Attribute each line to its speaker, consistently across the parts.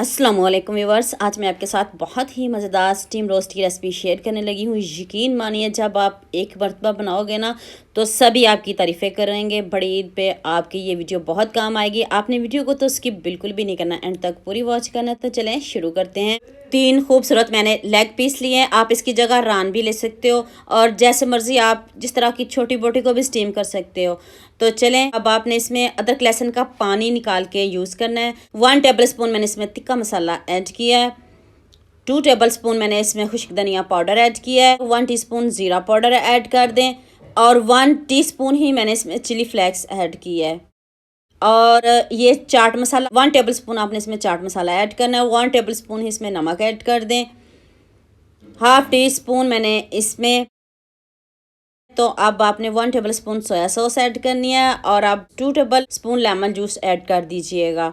Speaker 1: अस्सलामुअलैकुम व्यूअर्स, आज मैं आपके साथ बहुत ही मज़ेदार स्टीम रोस्ट की रेसिपी शेयर करने लगी हूँ। यकीन मानिए, जब आप एक मरतबा बनाओगे ना तो सभी आपकी तारीफ़ें करेंगे। बड़ी ईद पे आपकी ये वीडियो बहुत काम आएगी। आपने वीडियो को तो स्किप बिल्कुल भी नहीं करना, एंड तक पूरी वॉच करना। तो चलें शुरू करते हैं। 3 खूबसूरत मैंने लेग पीस लिए हैं। आप इसकी जगह रान भी ले सकते हो और जैसे मर्ज़ी आप जिस तरह की छोटी बोटी को भी स्टीम कर सकते हो। तो चलें, अब आपने इसमें अदरक लहसुन का पानी निकाल के यूज़ करना है। 1 टेबल स्पून मैंने इसमें तिक्का मसाला ऐड किया है। 2 टेबल स्पून मैंने इसमें खुश्क धनिया पाउडर ऐड किया है। 1 टीस्पून ज़ीरा पाउडर ऐड कर दें और 1 टीस्पून ही मैंने इसमें चिली फ्लेक्स ऐड किया है। और ये चाट मसाला 1 टेबल स्पून आपने इसमें चाट मसाला ऐड करना है। 1 टेबल स्पून ही इसमें नमक ऐड कर दें। हाफ टी स्पून मैंने इसमें, तो अब आपने 1 table spoon soya sauce add करनी है और अब 2 table spoon lemon juice add कर दीजिएगा।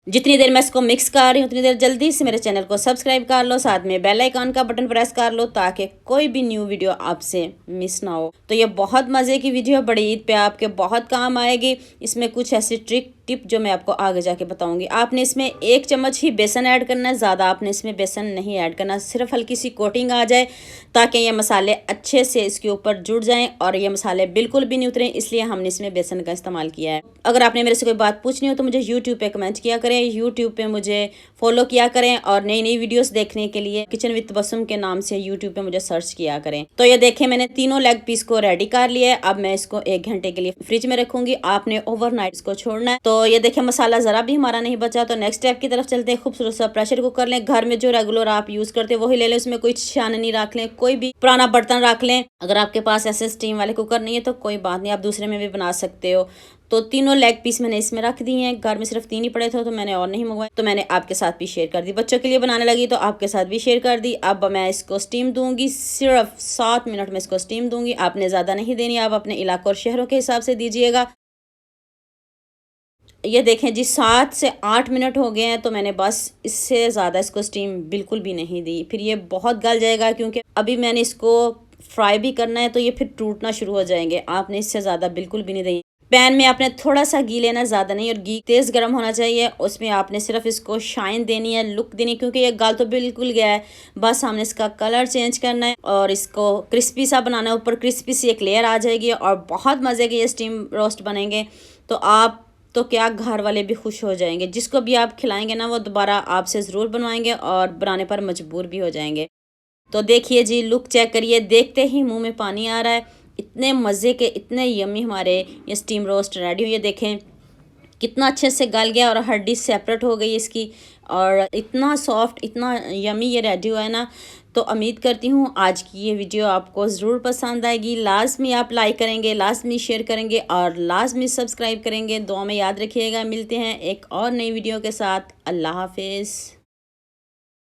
Speaker 1: जितनी देर मैं इसको मिक्स कर रही हूँ उतनी देर जल्दी से मेरे चैनल को सब्सक्राइब कर लो, साथ में बेल आइकन का बटन प्रेस कर लो ताकि कोई भी न्यू वीडियो आपसे मिस ना हो। तो ये बहुत मज़े की वीडियो है, बड़ी ईद पे आपके बहुत काम आएगी। इसमें कुछ ऐसी ट्रिक टिप जो मैं आपको आगे जाके बताऊंगी। आपने इसमें 1 चम्मच ही बेसन ऐड करना है, ज़्यादा आपने इसमें बेसन नहीं ऐड करना, सिर्फ हल्की सी कोटिंग आ जाए ताकि ये मसाले अच्छे से इसके ऊपर जुड़ जाएं और ये मसाले बिल्कुल भी नहीं उतरें, इसलिए हमने इसमें बेसन का इस्तेमाल किया है। अगर आपने मेरे से कोई बात पूछनी हो तो मुझे यूट्यूब पे कमेंट किया करें, यूट्यूब पे मुझे फॉलो किया करें और नई नई वीडियोस देखने के लिए किचन विद तबस्सुम के नाम से यूट्यूब पे मुझे सर्च किया करें। तो ये देखें, मैंने तीनों लेग पीस को रेडी कर लिया है। अब मैं इसको 1 घंटे के लिए फ्रिज में रखूंगी। आपने ओवरनाइट इसको छोड़ना है। तो ये देखें, मसाला ज़रा भी हमारा नहीं बचा। तो नेक्स्ट स्टेप की तरफ चलते हैं। खूबसूरत सा प्रेशर कुकर लें, घर में जो रेगुलर आप यूज़ करते हैं वही ले लें। उसमें कोई छाननी रख लें, कोई भी पुराना बर्तन रख लें। अगर आपके पास ऐसे स्टीम वाले कुकर नहीं है तो कोई बात नहीं, आप दूसरे में भी बना सकते हो। तो तीनों लेग पीस मैंने इसमें रख दिए हैं। घर में सिर्फ 3 ही पड़े थे तो मैंने और नहीं मंगवाए, तो मैंने आपके साथ भी शेयर कर दी। बच्चों के लिए बनाने लगी तो आपके साथ भी शेयर कर दी। अब मैं इसको स्टीम दूंगी, सिर्फ 7 मिनट में इसको स्टीम दूंगी। आपने ज़्यादा नहीं देनी, आप अपने इलाकों और शहरों के हिसाब से दीजिएगा। ये देखें जी, 7 से 8 मिनट हो गए हैं, तो मैंने बस इससे ज़्यादा इसको स्टीम बिल्कुल भी नहीं दी। फिर ये बहुत गल जाएगा क्योंकि अभी मैंने इसको फ्राई भी करना है, तो ये फिर टूटना शुरू हो जाएंगे। आपने इससे ज़्यादा बिल्कुल भी नहीं देनी। पैन में आपने थोड़ा सा घी लेना, ज़्यादा नहीं, और घी तेज़ गर्म होना चाहिए। उसमें आपने सिर्फ इसको शाइन देनी है, लुक देनी, क्योंकि ये गाल तो बिल्कुल गया है। बस हमने इसका कलर चेंज करना है और इसको क्रिस्पी सा बनाना है। ऊपर क्रिस्पी सी एक लेयर आ जाएगी और बहुत मज़े के ये स्टीम रोस्ट बनेंगे। तो आप तो क्या, घर वाले भी खुश हो जाएंगे। जिसको भी आप खिलाएंगे ना वो दोबारा आपसे ज़रूर बनवाएंगे और बनाने पर मजबूर भी हो जाएंगे। तो देखिए जी, लुक चेक करिए, देखते ही मुंह में पानी आ रहा है। इतने मज़े के, इतने यम्मी हमारे ये स्टीम रोस्ट रेडी हुई है। देखें कितना अच्छे से गल गया और हड्डी सेपरेट हो गई इसकी, और इतना सॉफ्ट, इतना यम्मी ये रेडी हुआ है ना। तो उम्मीद करती हूँ आज की ये वीडियो आपको ज़रूर पसंद आएगी। लाजमी आप लाइक करेंगे, लाजमी शेयर करेंगे और लाजमी सब्सक्राइब करेंगे। दुआ में याद रखिएगा। मिलते हैं एक और नई वीडियो के साथ। अल्लाह हाफिज़।